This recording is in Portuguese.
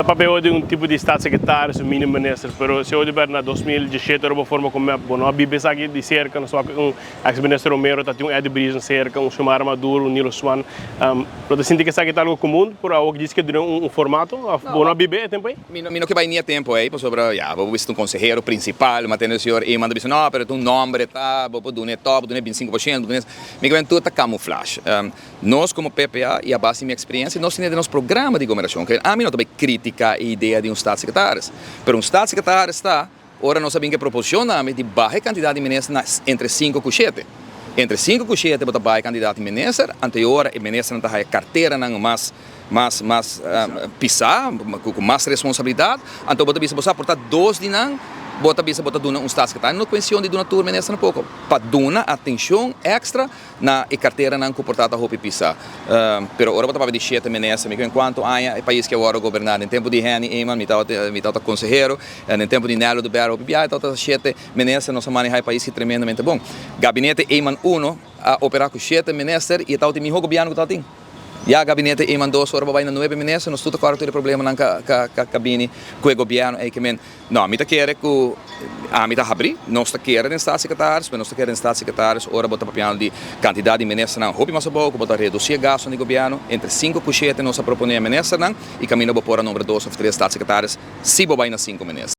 papel de tipo de staatssecretaris, o mínimo minister, pero se olha na 2017 era uma forma como a Bíblia aqui de cerca, só ex-ministro Romero tá tinha Ed Bris cerca, Xiomara Maduro, Nilo Swan, eu sinto que isso aqui é algo comum, por algo que diz que deu formato, a Bíblia é tempo aí? Mino que vai nem tempo aí, sobre, vou ver um conselheiro principal, mas tem o senhor e manda dizer, não, pero tu nome tá, vou doar top, doar 25%, doar, me que tudo tá camuflagem. Nós como PPA e a base da minha experiência, nós temos nosso programa de governação, que a mim não também crítica a ideia de staatssecretário, mas staatssecretário está, ora nós sabemos que proporciona de baixa quantidade de ministros entre 5 e 7. Entre 5 e 7 bota baixa quantidade de ministros, anterior e ministro não tem carteira não mais pisar, com mais responsabilidade, então bota bisa você portar 2 de não, bota duna staatssecretário, não questão de duna turma ministro um pouco, para duna atenção extra na carteira não comportada roupa pisar. Pero ora bota para de 7 ministros, enquanto o país que agora governado em tempo de Henny Eman, me tava conselheiro, em tempo de Nelo do Berro, então 7 ministros nós manejar o país que tremendamente bom. Gabinete Eman 1 a operar com 7 ministros e tal tem meu governo que tal tem. E a gabinete e mandou só para 9 ministros, nós tudo claro tem problema na cabine com o governo aí que não, a mim tá quer que a mim tá abrir, nós tá querendo staatssecretários, mas nós tá querendo staatssecretários, ora botar papel de quantidade de ministros não, roupa mais pouco, botar reduzir gasto no governo, entre 5 e 7 nós proponemos ministros não, e caminho para pôr a número 2 ou 3 staatssecretários, se vai na 5 ministros.